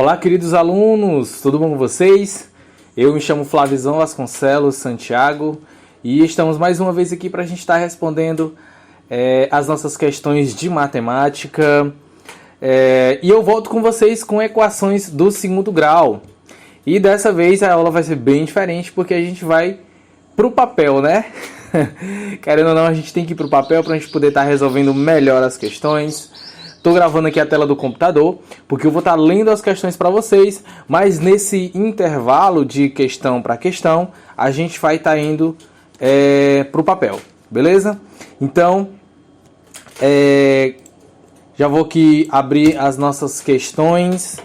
Olá, queridos alunos, tudo bom com vocês? Eu me chamo Flavizão Vasconcelos Santiago e estamos mais uma vez aqui para a gente estar respondendo as nossas questões de matemática. E eu volto com vocês com equações do segundo grau. E dessa vez a aula vai ser bem diferente porque a gente vai para o papel, né? Querendo ou não, a gente tem que ir para o papel para a gente poder estar resolvendo melhor as questões. Estou gravando aqui a tela do computador, porque eu vou estar lendo as questões para vocês, mas nesse intervalo de questão para questão, a gente vai estar indo para o papel, beleza? Então, já vou aqui abrir as nossas questões,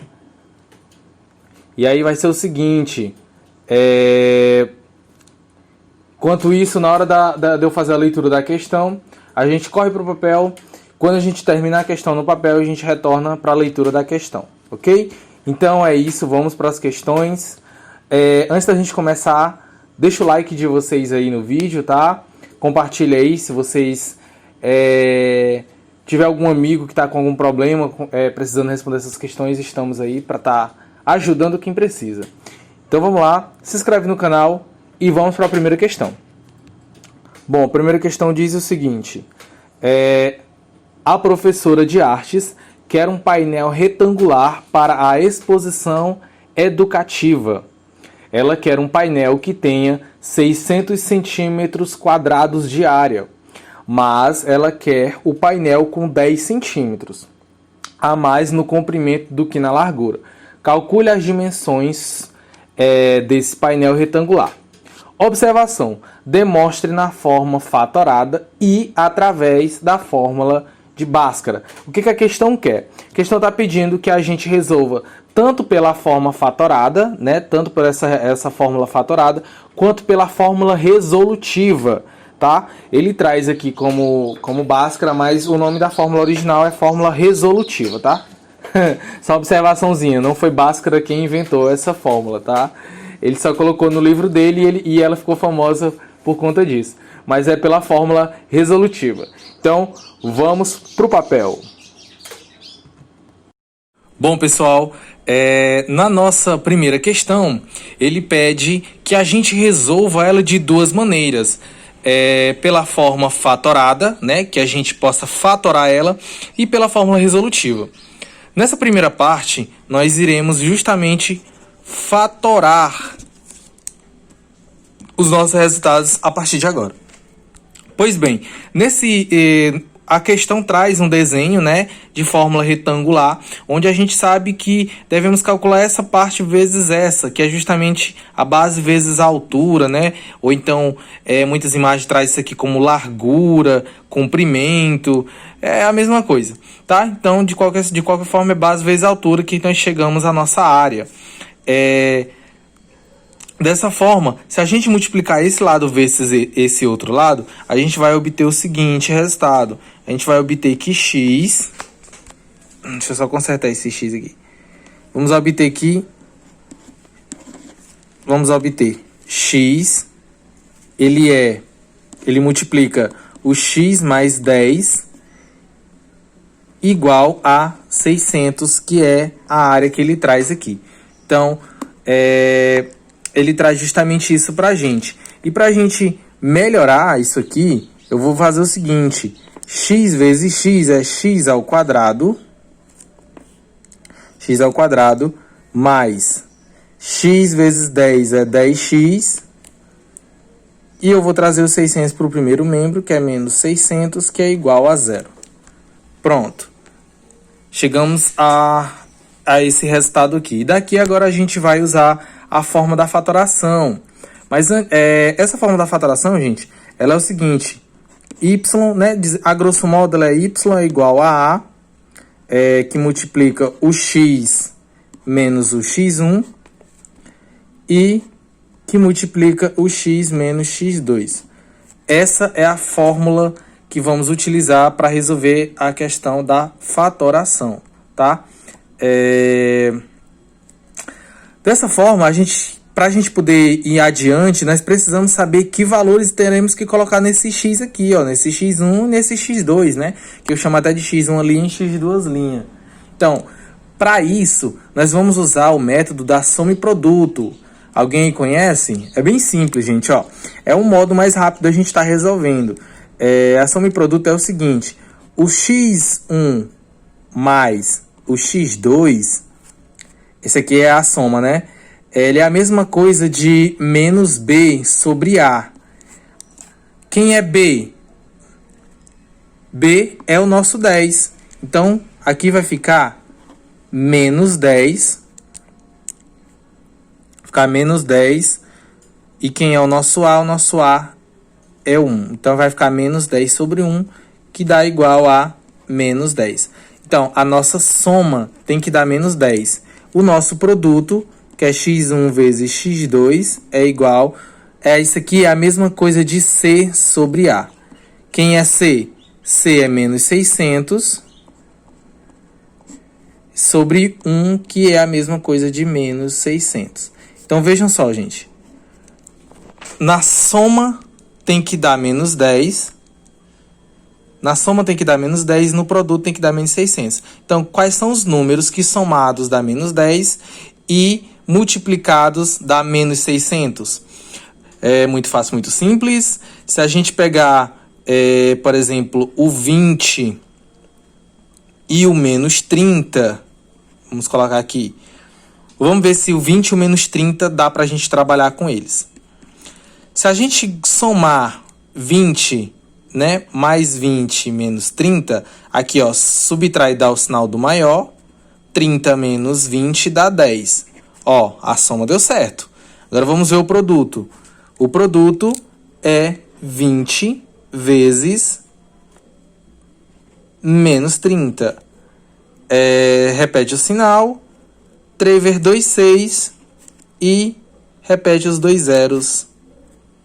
e aí vai ser o seguinte, enquanto isso, na hora de eu fazer a leitura da questão, a gente corre para o papel. Quando a gente terminar a questão no papel, a gente retorna para a leitura da questão, ok? Então é isso, vamos para as questões. Antes da gente começar, deixa o like de vocês aí no vídeo, tá? Compartilha aí se vocês tiver algum amigo que está com algum problema, precisando responder essas questões, estamos aí para estar ajudando quem precisa. Então vamos lá, se inscreve no canal e vamos para a primeira questão. Bom, a primeira questão diz o seguinte: a professora de artes quer um painel retangular para a exposição educativa. Ela quer um painel que tenha 600 centímetros quadrados de área, mas ela quer o painel com 10 centímetros a mais no comprimento do que na largura. Calcule as dimensões desse painel retangular. Observação: demonstre na forma fatorada e através da fórmula de Bhaskara. O que a questão quer? A questão está pedindo que a gente resolva tanto pela forma fatorada, né, tanto por essa fórmula fatorada, quanto pela fórmula resolutiva, tá? Ele traz aqui como Bhaskara, mas o nome da fórmula original é fórmula resolutiva, tá? Só observaçãozinha, não foi Bhaskara quem inventou essa fórmula, tá? Ele só colocou no livro dele e ela ficou famosa por conta disso. Mas é pela fórmula resolutiva. Então, vamos para o papel. Bom, pessoal, na nossa primeira questão, ele pede que a gente resolva ela de duas maneiras. Pela forma fatorada, né, que a gente possa fatorar ela, e pela fórmula resolutiva. Nessa primeira parte, nós iremos justamente fatorar os nossos resultados a partir de agora. Pois bem, a questão traz um desenho, né, de fórmula retangular, onde a gente sabe que devemos calcular essa parte vezes essa, que é justamente a base vezes a altura, né? Ou então, muitas imagens trazem isso aqui como largura, comprimento, é a mesma coisa, tá? Então, de qualquer forma, é base vezes a altura que nós chegamos à nossa área. Dessa forma, se a gente multiplicar esse lado vezes esse outro lado, a gente vai obter o seguinte resultado. A gente vai obter que x... Deixa eu só consertar esse x aqui. Vamos obter x, ele multiplica o x mais 10 igual a 600, que é a área que ele traz aqui. Então, ele traz justamente isso pra gente. E pra gente melhorar isso aqui, eu vou fazer o seguinte: x vezes x é x ao quadrado, mais x vezes 10 é 10x, e eu vou trazer os 600 para o primeiro membro, que é menos 600, que é igual a zero. Pronto. Chegamos a esse resultado aqui. E daqui agora a gente vai usar a forma da fatoração. Mas essa forma da fatoração, gente, ela é o seguinte: y, né, a grosso modo, ela é y é igual a que multiplica o x menos o x1, e que multiplica o x menos x2. Essa é a fórmula que vamos utilizar para resolver a questão da fatoração, tá? Dessa forma, para a gente poder ir adiante, nós precisamos saber que valores teremos que colocar nesse x aqui, ó, nesse x1 e nesse x2, né? Que eu chamo até de x1 linha e x2 linha. Então, Para isso, nós vamos usar o método da soma e produto. Alguém conhece? É bem simples, gente, ó. É um modo mais rápido a gente estar resolvendo. A soma e produto é o seguinte: o x1 mais o x2, esse aqui é a soma, né? Ele é a mesma coisa de menos b sobre a. Quem é b? B é o nosso 10. Então, aqui vai ficar menos 10. Ficar menos 10. E quem é o nosso A? O nosso A é 1. Então, vai ficar menos 10 sobre 1, que dá igual a menos 10. Então, a nossa soma tem que dar menos 10. O nosso produto, que é x1 vezes x2, é igual... isso aqui é a mesma coisa de C sobre A. Quem é C? C é menos 600 sobre 1, que é a mesma coisa de menos 600. Então, vejam só, gente. Na soma tem que dar menos 10. Na soma tem que dar menos 10, no produto tem que dar menos 600. Então, quais são os números que somados dá menos 10 e multiplicados dá menos 600? É muito fácil, muito simples. Se a gente pegar, por exemplo, o 20 e o menos 30, vamos colocar aqui. Vamos ver se o 20 e o menos 30 dá para a gente trabalhar com eles. Se a gente somar 20, né, mais 20 menos 30, aqui, ó, subtrai dá o sinal do maior, 30 menos 20 dá 10. Ó, a soma deu certo. Agora vamos ver o produto. O produto é 20 vezes menos 30. Repete o sinal. 3 vezes 2, 6. E repete os dois zeros,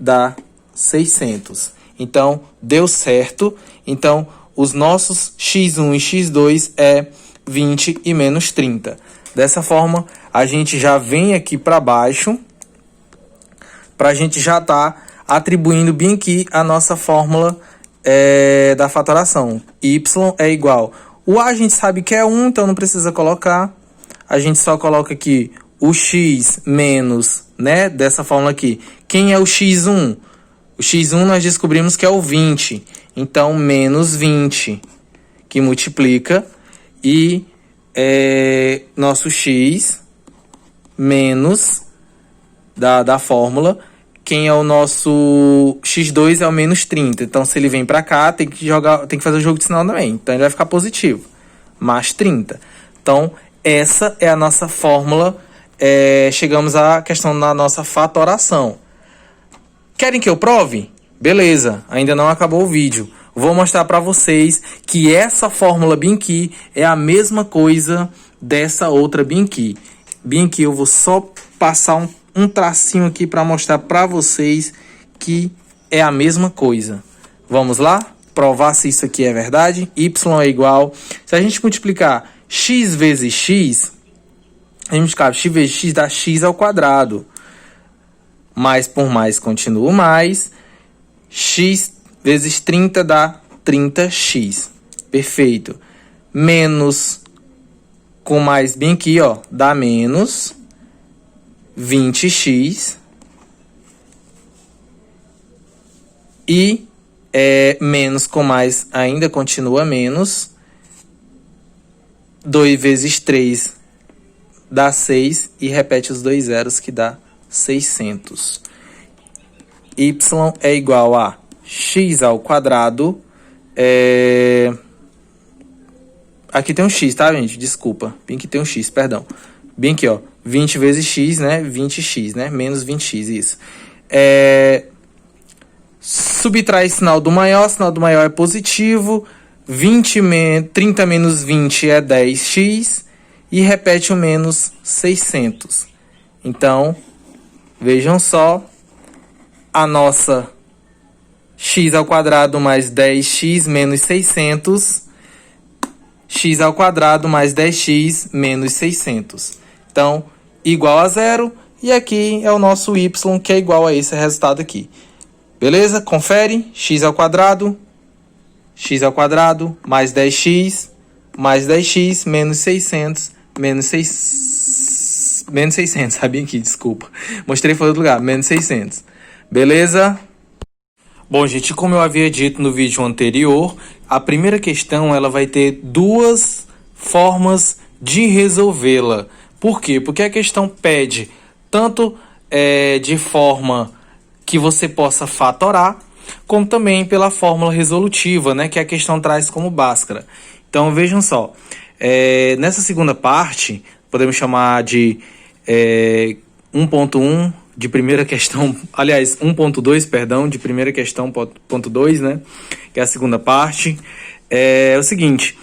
dá 600. Então, deu certo. Então, os nossos x1 e x2 é 20 e menos 30. Dessa forma, a gente já vem aqui para baixo, para a gente já estar atribuindo bem aqui a nossa fórmula da fatoração. Y é igual. O A a gente sabe que é 1, então não precisa colocar. A gente só coloca aqui o x menos, né, dessa fórmula aqui. Quem é o x1? O x1 nós descobrimos que é o 20. Então, menos 20, que multiplica. E nosso x menos da fórmula. Quem é o nosso x2 é o menos 30. Então, se ele vem para cá, tem que fazer o jogo de sinal também. Então, ele vai ficar positivo. Mais 30. Então, essa é a nossa fórmula. Chegamos à questão da nossa fatoração. Querem que eu prove? Beleza, ainda não acabou o vídeo. Vou mostrar para vocês que essa fórmula bem aqui é a mesma coisa dessa outra bem aqui. Bem aqui eu vou só passar um tracinho aqui para mostrar para vocês que é a mesma coisa. Vamos lá? Provar se isso aqui é verdade. Y é igual. Se a gente multiplicar x vezes x, a gente multiplicar x vezes x dá x ao quadrado. Mais por mais continua mais. X vezes 30 dá 30x. Perfeito. Menos com mais bem aqui, ó, dá menos 20x. E menos com mais ainda continua menos. 2 vezes 3 dá 6. E repete os dois zeros que dá 600. Y é igual a x ao quadrado. Aqui tem um x, tá, gente? Desculpa. Bem que tem um x, perdão. Bem aqui, ó. 20 vezes x, né? 20x, né? Menos 20x, isso. Subtrai sinal do maior. Sinal do maior é positivo. 30 menos 20 é 10x. E repete o menos 600. Então, vejam só. A nossa x ao quadrado mais 10x menos 600. X ao quadrado mais 10x menos 600. Então, igual a zero. E aqui é o nosso y, que é igual a esse resultado aqui. Beleza? Confere. X ao quadrado mais 10x menos 600 Menos 600, sabia aqui, desculpa. Mostrei fora do lugar, menos 600. Beleza? Bom, gente, como eu havia dito no vídeo anterior, a primeira questão ela vai ter duas formas de resolvê-la. Por quê? Porque a questão pede tanto de forma que você possa fatorar, como também pela fórmula resolutiva, né, que a questão traz como Bhaskara. Então, vejam só, nessa segunda parte, podemos chamar de 1.1 de primeira questão, aliás, 1.2, perdão, de primeira questão, ponto 2, né, que é a segunda parte. É o seguinte,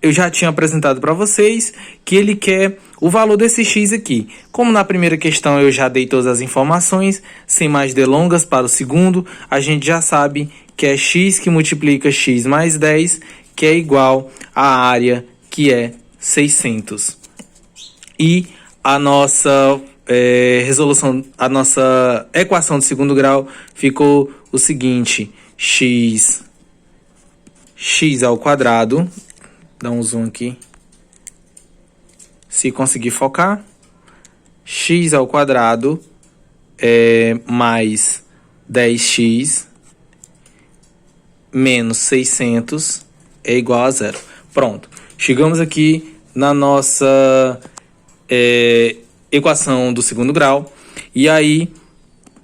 eu já tinha apresentado para vocês que ele quer o valor desse x aqui. Como na primeira questão eu já dei todas as informações, sem mais delongas para o segundo, a gente já sabe que é x que multiplica x mais 10, que é igual à área, que é 600. E a nossa resolução, a nossa equação de segundo grau ficou o seguinte, x ao quadrado, dá um zoom aqui, se conseguir focar, x ao quadrado mais 10x menos 600 é igual a zero. Pronto, chegamos aqui na nossa equação do segundo grau, e aí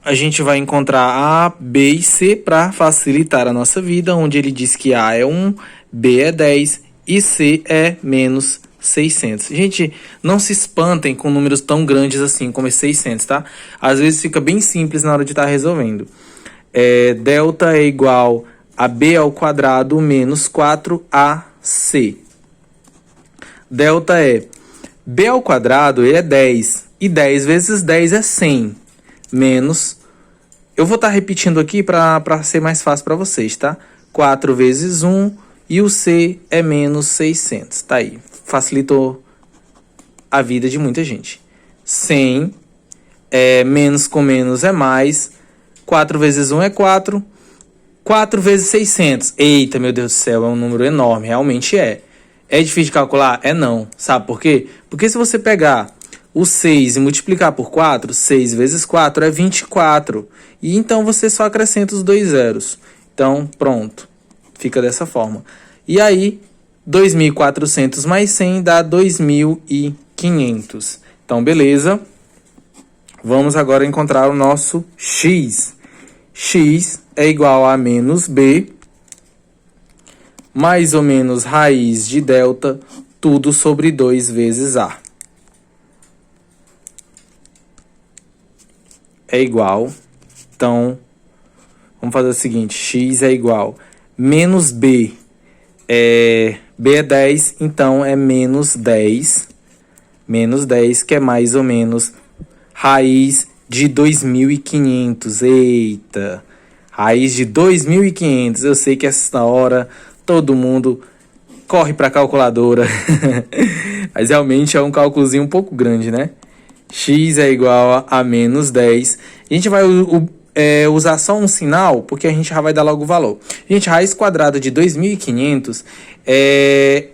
a gente vai encontrar A, B e C para facilitar a nossa vida, onde ele diz que A é 1, B é 10 e C é menos 600. Gente, não se espantem com números tão grandes assim como esse 600, tá? Às vezes fica bem simples na hora de estar resolvendo. Delta é igual a B ao quadrado menos 4AC. Delta é B ao quadrado é 10, e 10 vezes 10 é 100, menos, eu vou estar repetindo aqui para ser mais fácil para vocês, tá? 4 vezes 1, e o C é menos 600, tá aí, facilitou a vida de muita gente. 100, menos com menos é mais, 4 vezes 1 é 4, 4 vezes 600, eita, meu Deus do céu, é um número enorme, realmente é. É difícil de calcular? É não. Sabe por quê? Porque se você pegar o 6 e multiplicar por 4, 6 vezes 4 é 24. E então você só acrescenta os dois zeros. Então, pronto. Fica dessa forma. E aí, 2.400 mais 100 dá 2.500. Então, beleza. Vamos agora encontrar o nosso x. X é igual a menos b, mais ou menos raiz de delta, tudo sobre 2 vezes A. É igual, então, vamos fazer o seguinte, x é igual, menos B, B é 10, então é menos 10, que é mais ou menos raiz de 2.500, eita, raiz de 2.500, eu sei que essa hora todo mundo corre para a calculadora, mas realmente é um cálculozinho um pouco grande, né? X é igual a menos 10. A gente vai usar só um sinal, porque a gente já vai dar logo o valor. Gente, raiz quadrada de 2.500 é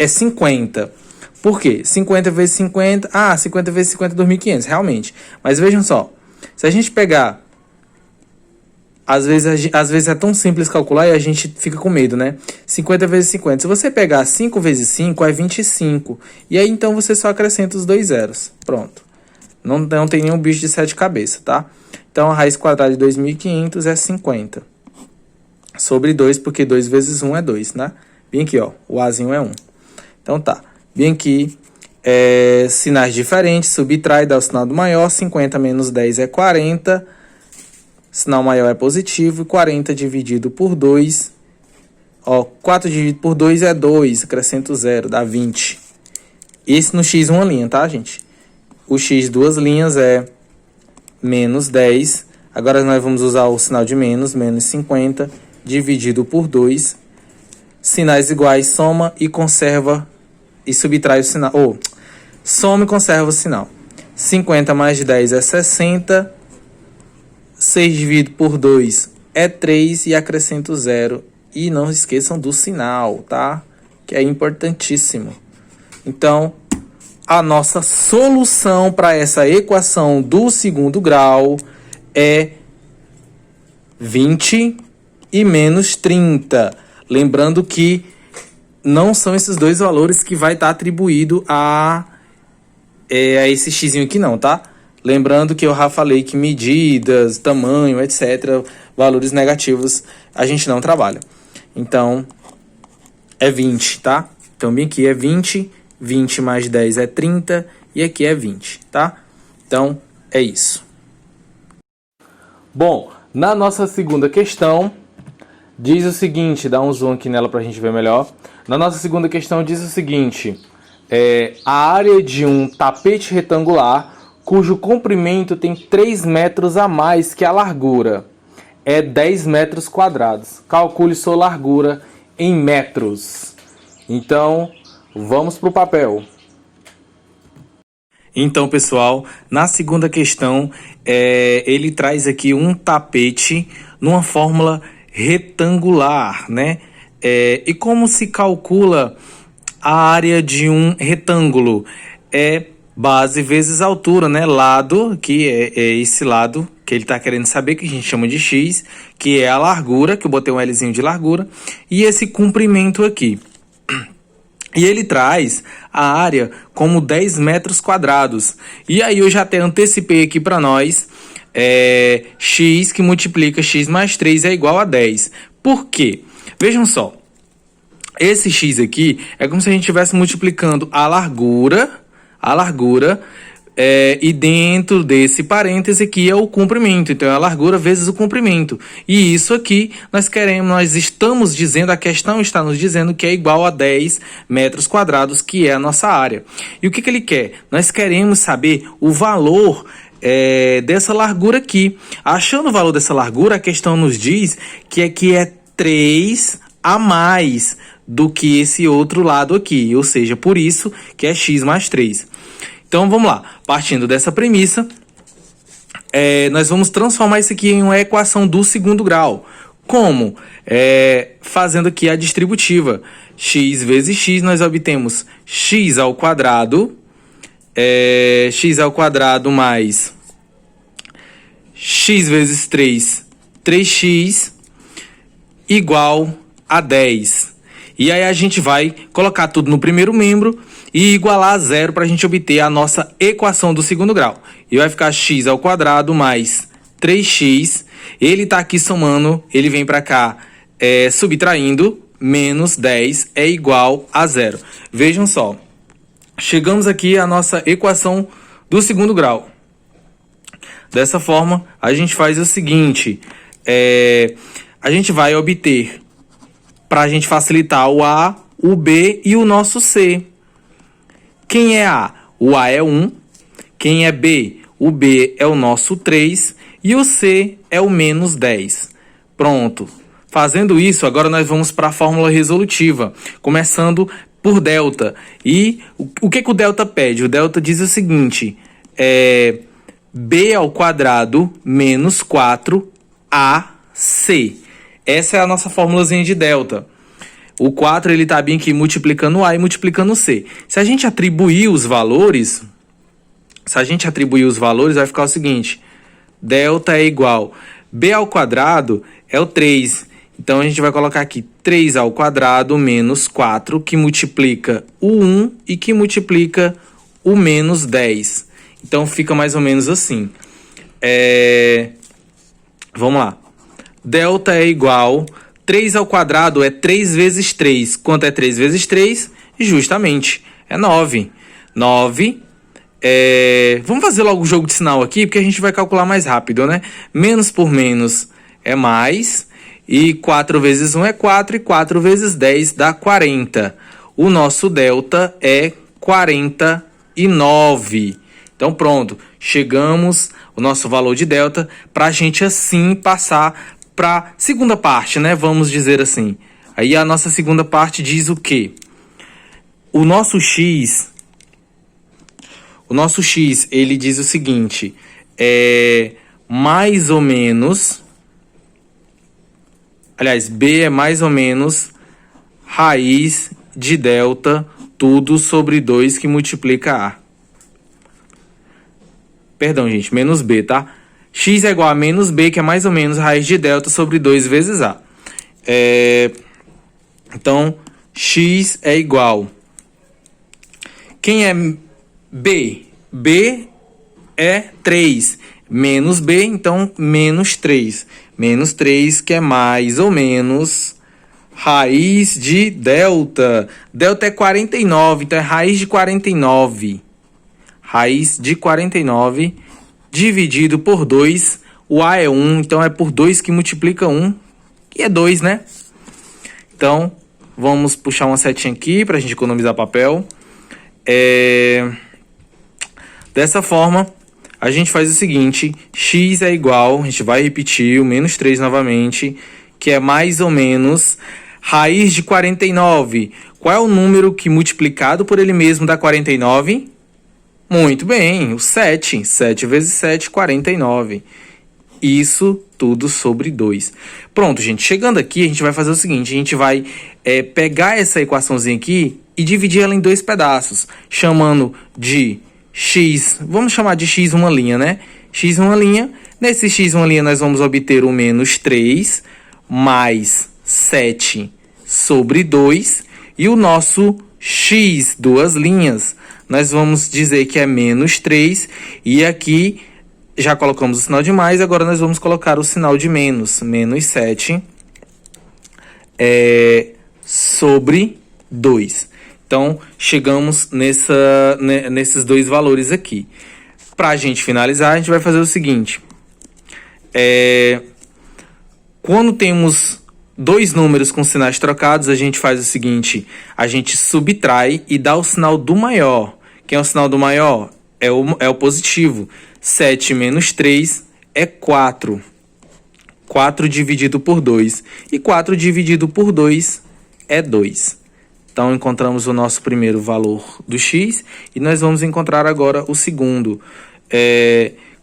50. Por quê? 50 vezes 50... 50 vezes 50 é 2.500, realmente. Mas vejam só, se a gente pegar... Às vezes é tão simples calcular e a gente fica com medo, né? 50 vezes 50. Se você pegar 5 vezes 5, é 25. E aí, então, você só acrescenta os dois zeros. Pronto. Não tem nenhum bicho de 7 cabeças, tá? Então, a raiz quadrada de 2.500 é 50. Sobre 2, porque 2 vezes 1 é 2, né? Bem aqui, ó. O Azinho é 1. Então, tá. Bem aqui, sinais diferentes. Subtrai, dá o sinal do maior. 50 menos 10 é 40. Sinal maior é positivo, e 40 dividido por 2, 4 dividido por 2 é 2, acrescento 0, dá 20. Esse no x uma linha, tá, gente? O x duas linhas é menos 10, agora nós vamos usar o sinal de menos 50, dividido por 2, sinais iguais, soma e conserva, e subtrai o sinal, soma e conserva o sinal. 50 mais 10 é 60, 6 dividido por 2 é 3 e acrescento 0. E não esqueçam do sinal, tá? Que é importantíssimo. Então, a nossa solução para essa equação do segundo grau é 20 e menos 30. Lembrando que não são esses dois valores que vai estar atribuído a esse x aqui não, tá? Lembrando que eu já falei que medidas, tamanho, etc., valores negativos, a gente não trabalha. Então, é 20, tá? Então, bem aqui é 20, 20 mais 10 é 30, e aqui é 20, tá? Então, é isso. Bom, na nossa segunda questão, diz o seguinte, dá um zoom aqui nela para a gente ver melhor. Na nossa segunda questão diz o seguinte, a área de um tapete retangular, cujo comprimento tem 3 metros a mais que a largura, é 10 metros quadrados. Calcule sua largura em metros. Então, vamos para o papel. Então, pessoal, na segunda questão, ele traz aqui um tapete numa fórmula retangular, né? E como se calcula a área de um retângulo? É base vezes altura, né? Lado, que é esse lado que ele está querendo saber, que a gente chama de x, que é a largura, que eu botei um Lzinho de largura, e esse comprimento aqui. E ele traz a área como 10 metros quadrados. E aí eu já até antecipei aqui para nós, x que multiplica x mais 3 é igual a 10. Por quê? Vejam só, esse x aqui é como se a gente estivesse multiplicando a largura, e dentro desse parêntese aqui é o comprimento. Então é a largura vezes o comprimento. E isso aqui nós estamos dizendo, a questão está nos dizendo que é igual a 10 metros quadrados, que é a nossa área. E o que ele quer? Nós queremos saber o valor dessa largura aqui. Achando o valor dessa largura, a questão nos diz que é 3 a mais do que esse outro lado aqui. Ou seja, por isso que é x mais 3. Então, vamos lá. Partindo dessa premissa, nós vamos transformar isso aqui em uma equação do segundo grau. Como? Fazendo aqui a distributiva. X vezes x, nós obtemos x ao quadrado, mais x vezes 3, 3x, igual a 10. E aí a gente vai colocar tudo no primeiro membro e igualar a zero para a gente obter a nossa equação do segundo grau. E vai ficar x ao quadrado mais 3x. Ele está aqui somando, ele vem para cá subtraindo, menos 10 é igual a zero. Vejam só, chegamos aqui à nossa equação do segundo grau. Dessa forma, a gente faz o seguinte, a gente vai obter, para a gente facilitar, o A, o B e o nosso C. Quem é A? O A é 1. Quem é B? O B é o nosso 3. E o C é o menos 10. Pronto. Fazendo isso, agora nós vamos para a fórmula resolutiva, começando por delta. E o que o delta pede? O delta diz o seguinte, B ao quadrado menos 4AC. Essa é a nossa fórmulazinha de delta. O 4 ele está bem aqui multiplicando A e multiplicando C. Se a gente atribuir os valores, vai ficar o seguinte. Delta é igual. B ao quadrado é o 3. Então a gente vai colocar aqui 3 ao quadrado menos 4, que multiplica o 1 e que multiplica o menos 10. Então fica mais ou menos assim. Vamos lá. Delta é igual, 3 ao quadrado é 3 vezes 3. Quanto é 3 vezes 3? Justamente, é 9. 9, vamos fazer logo o jogo de sinal aqui, porque a gente vai calcular mais rápido, né? Menos por menos é mais, e 4 vezes 1 é 4, e 4 vezes 10 dá 40. O nosso delta é 49. Então pronto, chegamos ao nosso valor de delta, para a gente assim passar para a segunda parte, né? Vamos dizer assim. Aí a nossa segunda parte diz o quê? O nosso x, ele diz o seguinte, mais ou menos, aliás, B é mais ou menos raiz de delta tudo sobre 2 que multiplica A. Perdão, gente, menos B, tá? X é igual a menos B, que é mais ou menos raiz de delta sobre 2 vezes A. Então, X é igual... Quem é B? B é 3. Menos B, então, menos 3. Menos 3, que é mais ou menos raiz de delta. Delta é 49, então é raiz de 49. Raiz de 49 dividido por 2. O A é 1, então é por 2 que multiplica 1, que é 2, né? Então, vamos puxar uma setinha aqui para a gente economizar papel. Dessa forma, a gente faz o seguinte: x é igual, a gente vai repetir o menos 3 novamente, que é mais ou menos raiz de 49. Qual é o número que multiplicado por ele mesmo dá 49? Muito bem, o 7. 7 vezes 7, 49. Isso tudo sobre 2. Pronto, gente. Chegando aqui, a gente vai fazer o seguinte. A gente vai pegar essa equaçãozinha aqui e dividir ela em 2 pedaços, chamando de x. Vamos chamar de x uma linha, né? X uma linha. Nesse x uma linha, nós vamos obter o menos 3 mais 7 sobre 2. E o nosso x, duas linhas, nós vamos dizer que é menos 3. E aqui já colocamos o sinal de mais, agora nós vamos colocar o sinal de menos. Menos 7 sobre 2. Então, chegamos nesses dois valores aqui. Para a gente finalizar, a gente vai fazer o seguinte. Quando temos dois números com sinais trocados, a gente faz o seguinte. A gente subtrai e dá o sinal do maior. Quem é o sinal do maior? É o positivo. 7 menos 3 é 4. 4 dividido por 2. E 4 dividido por 2 é 2. Então, encontramos o nosso primeiro valor do x. E nós vamos encontrar agora o segundo.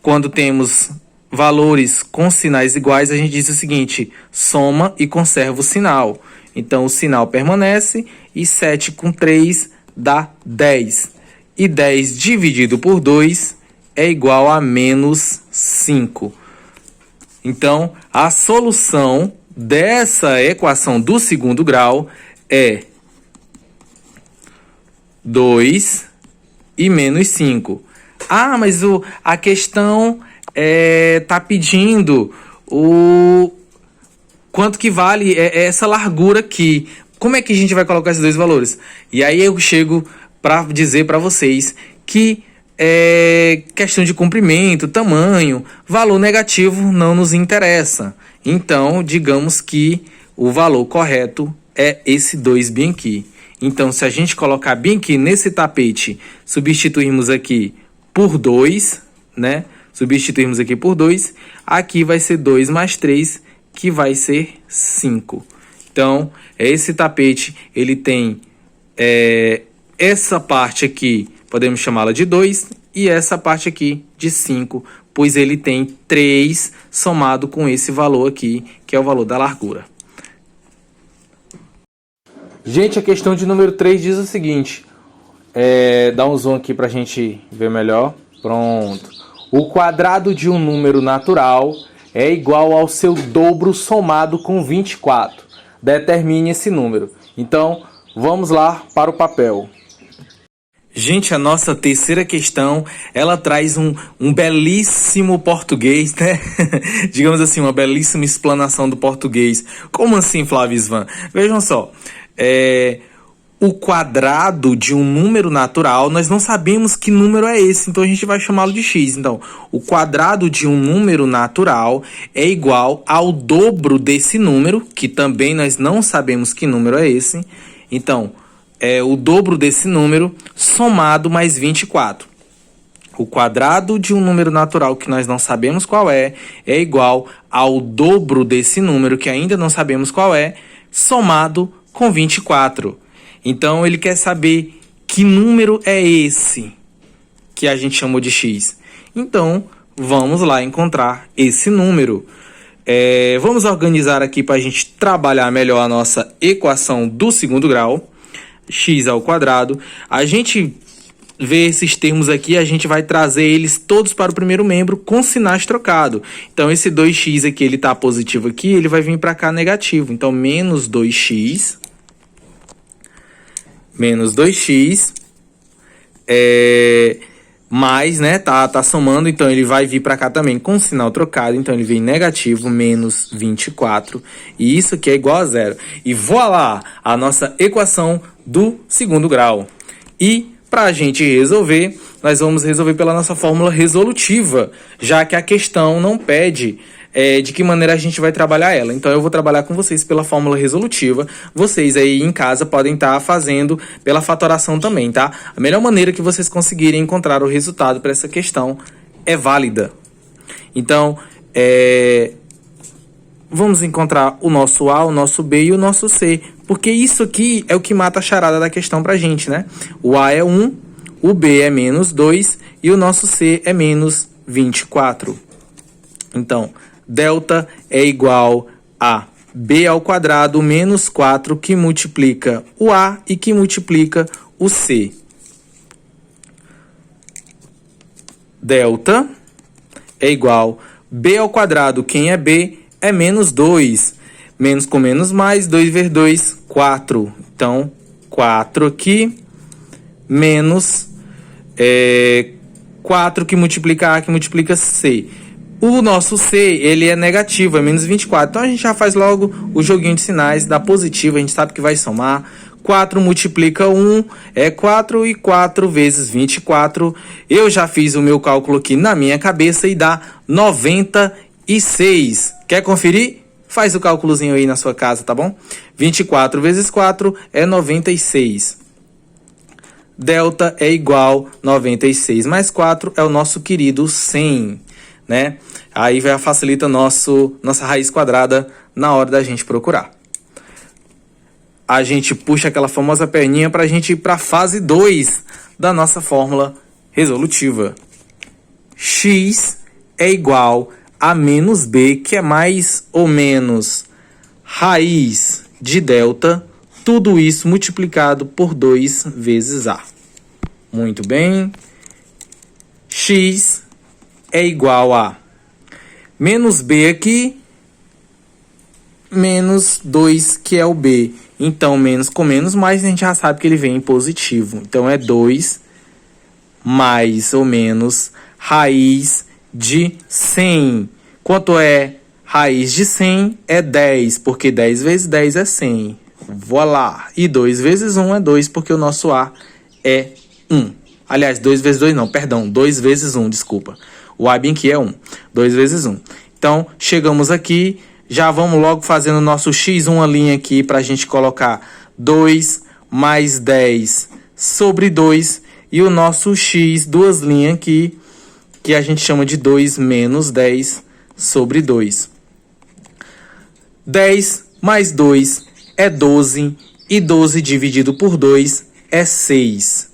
Quando temos valores com sinais iguais, a gente diz o seguinte: soma e conserva o sinal. Então, o sinal permanece e 7 com 3 dá 10. E 10 dividido por 2 é igual a menos 5. Então, a solução dessa equação do segundo grau é 2 e menos 5. Ah, mas a questão está pedindo quanto que vale essa largura aqui. Como é que a gente vai colocar esses dois valores? E aí eu chego para dizer para vocês que questão de comprimento, tamanho, valor negativo não nos interessa. Então, digamos que o valor correto é esse 2 bem aqui. Então, se a gente colocar bem aqui nesse tapete, substituirmos aqui por 2, né? Substituirmos aqui por 2, aqui vai ser 2 mais 3, que vai ser 5. Então, esse tapete, ele tem essa parte aqui, podemos chamá-la de 2, e essa parte aqui de 5, pois ele tem 3 somado com esse valor aqui, que é o valor da largura. Gente, a questão de número 3 diz o seguinte, dá um zoom aqui para a gente ver melhor. Pronto. O quadrado de um número natural é igual ao seu dobro somado com 24. Determine esse número. Então, vamos lá para o papel. Gente, a nossa terceira questão, ela traz um belíssimo português, né? Digamos assim, uma belíssima explanação do português. Como assim, Flávio Svan? Vejam só, o quadrado de um número natural, nós não sabemos que número é esse, então a gente vai chamá-lo de x. Então, o quadrado de um número natural é igual ao dobro desse número, que também nós não sabemos que número é esse. Então, o dobro desse número somado mais 24. O quadrado de um número natural que nós não sabemos qual é igual ao dobro desse número que ainda não sabemos qual é, somado com 24. Então, ele quer saber que número é esse que a gente chamou de x. Então, vamos lá encontrar esse número. Vamos organizar aqui para a gente trabalhar melhor a nossa equação do segundo grau. x ao quadrado. A gente vê esses termos aqui, a gente vai trazer eles todos para o primeiro membro com sinais trocados. Então, esse 2x aqui, ele está positivo aqui, ele vai vir para cá negativo. Então, menos 2x, mais, né, tá somando, então ele vai vir para cá também com sinal trocado, então ele vem negativo, menos 24, e isso aqui é igual a zero. E voilá, a nossa equação do segundo grau. E para a gente resolver, nós vamos resolver pela nossa fórmula resolutiva, já que a questão não pede de que maneira a gente vai trabalhar ela. Então, eu vou trabalhar com vocês pela fórmula resolutiva. Vocês aí em casa podem estar fazendo pela fatoração também, tá? A melhor maneira que vocês conseguirem encontrar o resultado para essa questão é válida. Então, vamos encontrar o nosso A, o nosso B e o nosso C, porque isso aqui é o que mata a charada da questão pra gente, né? O A é 1, o B é menos 2 e o nosso C é menos 24. Então, delta é igual a B ao quadrado menos 4, que multiplica o A e que multiplica o C. Delta é igual B ao quadrado, quem é B, é menos 2. Menos com menos mais, 2 vezes 2, 4. Então, 4 aqui, menos 4 que multiplica A, que multiplica C. O nosso C, ele é negativo, é menos 24. Então, a gente já faz logo o joguinho de sinais da positiva, a gente sabe que vai somar. 4 multiplica 1 é 4 e 4 vezes 24. Eu já fiz o meu cálculo aqui na minha cabeça e dá 96. Quer conferir? Faz o cálculozinho aí na sua casa, tá bom? 24 vezes 4 é 96. Delta é igual 96 mais 4 é o nosso querido 100, né? Aí vai facilita nossa raiz quadrada na hora da gente procurar. A gente puxa aquela famosa perninha para a gente ir para a fase 2 da nossa fórmula resolutiva. X é igual a menos B, que é mais ou menos raiz de delta, tudo isso multiplicado por 2 vezes A. Muito bem. X é igual a menos B aqui, menos 2, que é o B. Então, menos com menos mais, a gente já sabe que ele vem em positivo. Então, é 2 mais ou menos raiz de 100. Quanto é raiz de 100? É 10, porque 10 vezes 10 é 100. Voilá! E 2 vezes 1 é 2, porque o nosso A é 1. Aliás, 2 vezes 2 não, perdão, 2 vezes 1, desculpa. O A bem aqui é 1. 2 vezes 1. Então, chegamos aqui, já vamos logo fazendo o nosso x, uma linha aqui, para a gente colocar 2 mais 10 sobre 2. E o nosso x, duas linhas aqui, que a gente chama de 2 menos 10 sobre 2. 10 mais 2 é 12, e 12 dividido por 2 é 6.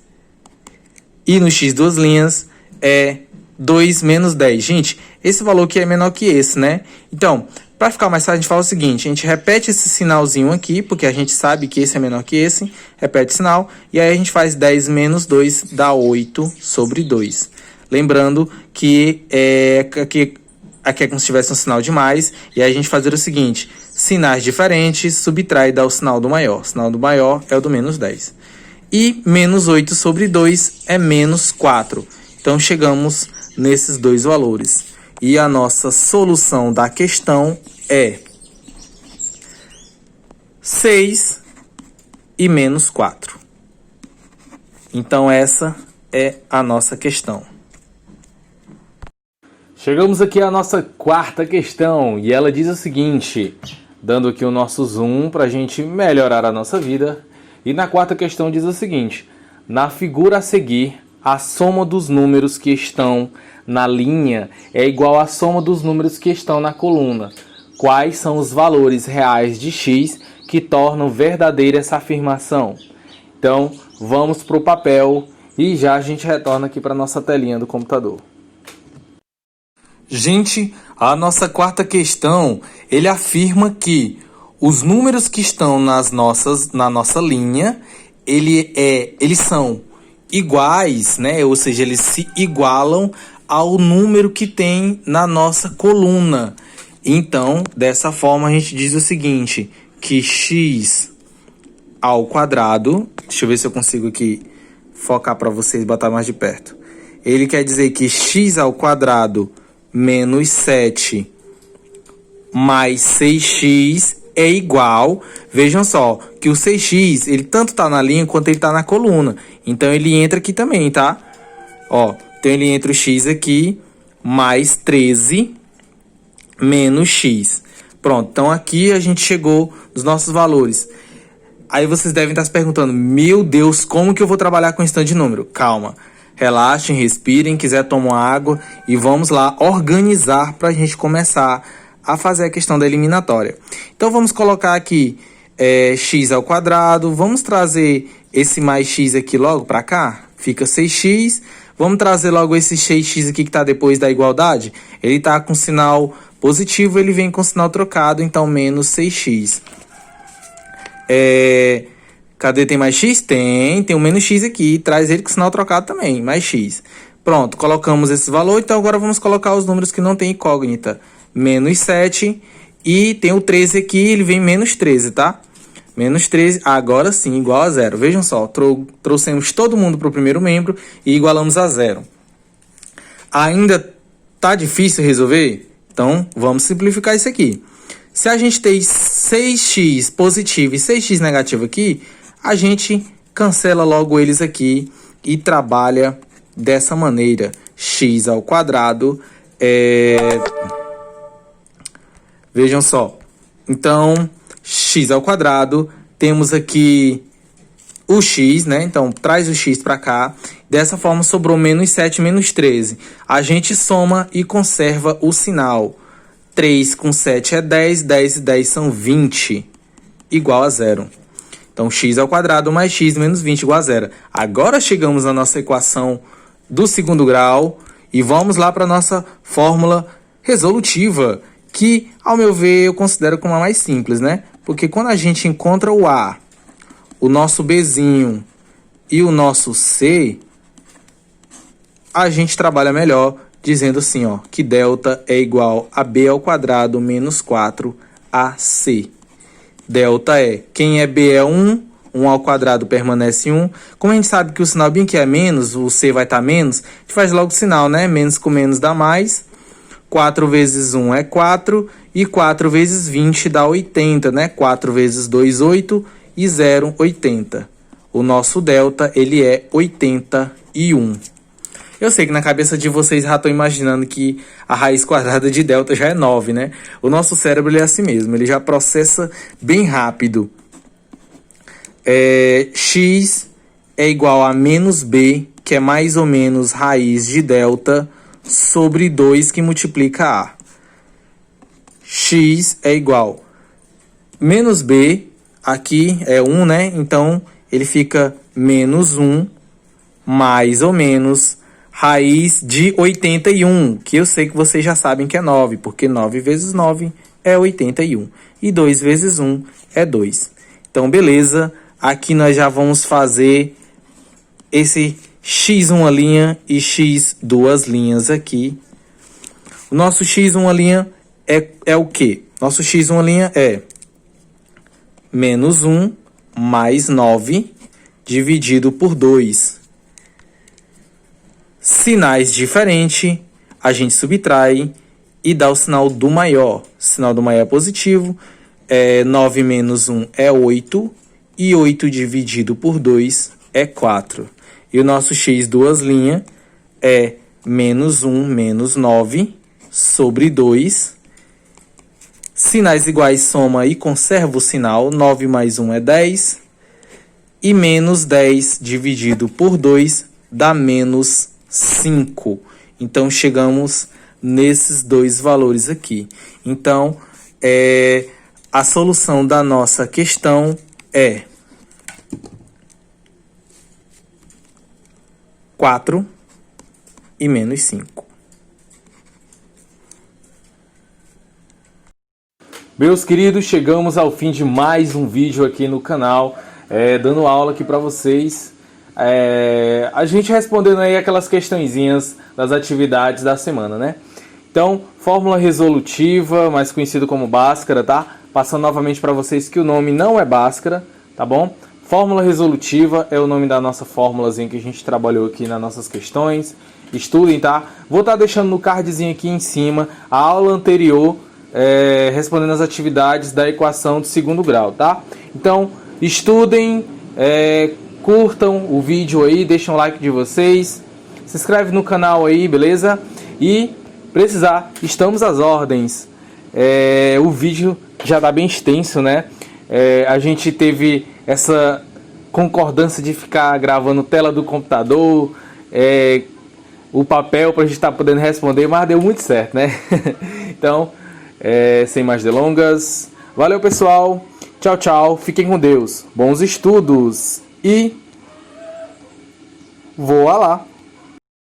E no x duas linhas é 2 menos 10. Gente, esse valor aqui é menor que esse, né? Então, para ficar mais fácil, a gente fala o seguinte, a gente repete esse sinalzinho aqui, porque a gente sabe que esse é menor que esse, repete o sinal, e aí a gente faz 10 menos 2 dá 8 sobre 2. Lembrando que aqui é como se tivesse um sinal de mais, e aí a gente fazer o seguinte, sinais diferentes, subtrai e dá o sinal do maior. O sinal do maior é o do menos 10. E menos 8 sobre 2 é menos 4. Então, chegamos nesses dois valores. E a nossa solução da questão é 6 e menos 4. Então, essa é a nossa questão. Chegamos aqui à nossa quarta questão e ela diz o seguinte, dando aqui o nosso zoom para a gente melhorar a nossa vida. E na quarta questão diz o seguinte, na figura a seguir, a soma dos números que estão na linha é igual à soma dos números que estão na coluna. Quais são os valores reais de x que tornam verdadeira essa afirmação? Então, vamos para o papel e já a gente retorna aqui para a nossa telinha do computador. Gente, a nossa quarta questão, ele afirma que os números que estão na nossa linha, eles são iguais, né? Ou seja, eles se igualam ao número que tem na nossa coluna. Então, dessa forma, a gente diz o seguinte, que x ao quadrado, deixa eu ver se eu consigo aqui focar para vocês, botar mais de perto. Ele quer dizer que x ao quadrado menos 7 mais 6x é igual, vejam só, que o 6x, ele tanto tá na linha quanto ele tá na coluna. Então, ele entra aqui também, tá? Ó, então ele entra o x aqui, mais 13 menos x. Pronto, então aqui a gente chegou nos nossos valores. Aí vocês devem estar se perguntando, meu Deus, como que eu vou trabalhar com esse tanto de número? Calma, relaxem, respirem, quiser tomar água e vamos lá organizar para a gente começar a fazer a questão da eliminatória. Então vamos colocar aqui x ao quadrado, vamos trazer esse mais x aqui logo para cá, fica 6x, vamos trazer logo esse 6x aqui que está depois da igualdade, ele está com sinal positivo, ele vem com sinal trocado, então menos 6x. Cadê? Tem mais x? Tem um menos x aqui, traz ele com sinal trocado também, mais x. Pronto, colocamos esse valor, então agora vamos colocar os números que não tem incógnita. Menos 7 e tem o 13 aqui, ele vem menos 13, tá? Menos 13, agora sim, igual a zero. Vejam só, trouxemos todo mundo para o primeiro membro e igualamos a zero. Ainda tá difícil resolver? Então, vamos simplificar isso aqui. Se a gente tem 6x positivo e 6x negativo aqui, a gente cancela logo eles aqui e trabalha dessa maneira. X ao quadrado Vejam só. Então, x ao quadrado, temos aqui o x, né? Então, traz o x para cá. Dessa forma, sobrou menos 7, menos 13. A gente soma e conserva o sinal. 3 com 7 é 10, 10 e 10 são 20, igual a zero. Então, x ao quadrado mais x menos 20 igual a zero. Agora chegamos à nossa equação do segundo grau e vamos lá para a nossa fórmula resolutiva, que, ao meu ver, eu considero como a mais simples, né? Porque quando a gente encontra o A, o nosso Bzinho e o nosso C, a gente trabalha melhor dizendo assim, ó, que delta é igual a B ao quadrado menos 4AC. Delta quem é B é 1, 1 ao quadrado permanece 1. Como a gente sabe que o sinal bem que é menos, o C vai estar menos, a gente faz logo o sinal, né? Menos com menos dá mais. 4 vezes 1 é 4 e 4 vezes 20 dá 80, né? 4 vezes 2, 8 e 0, 80. O nosso delta, ele é 81. Eu sei que na cabeça de vocês já estão imaginando que a raiz quadrada de delta já é 9, né? O nosso cérebro ele é assim mesmo, ele já processa bem rápido. X é igual a menos b, que é mais ou menos raiz de delta, sobre 2 que multiplica a. X é igual menos b, aqui é 1, né? Então, ele fica menos 1, mais ou menos raiz de 81, que eu sei que vocês já sabem que é 9, porque 9 vezes 9 é 81. E 2 vezes 1 é 2. Então, beleza. Aqui nós já vamos fazer esse x uma linha e x duas linhas aqui. O nosso x uma linha é o quê? Nosso x uma linha é menos 1 mais 9 dividido por 2. Sinais diferentes, a gente subtrai e dá o sinal do maior. O sinal do maior é positivo, 9 menos 1 é 8 e 8 dividido por 2 é 4. E o nosso x duas linhas é menos 1 menos 9 sobre 2. Sinais iguais soma e conserva o sinal. 9 mais 1 é 10. E menos 10 dividido por 2 dá menos 5. Então, chegamos nesses dois valores aqui. Então, a solução da nossa questão é 4 e menos 5. Meus queridos, chegamos ao fim de mais um vídeo aqui no canal. dando aula aqui para vocês. A gente respondendo aí aquelas questõezinhas das atividades da semana, né? Então, fórmula resolutiva, mais conhecido como Bhaskara, tá? Passando novamente para vocês que o nome não é Bhaskara, tá bom? Fórmula resolutiva é o nome da nossa fórmulazinha que a gente trabalhou aqui nas nossas questões. Estudem, tá? Vou estar deixando no cardzinho aqui em cima a aula anterior, respondendo as atividades da equação de segundo grau, tá? Então, estudem, curtam o vídeo aí, deixem um like de vocês, se inscreve no canal aí, beleza? E precisar, estamos às ordens. O vídeo já está bem extenso, né? A gente teve essa concordância de ficar gravando tela do computador, o papel para a gente estar podendo responder, mas deu muito certo, né? Então, sem mais delongas, valeu pessoal, tchau, tchau, fiquem com Deus, bons estudos e voa lá!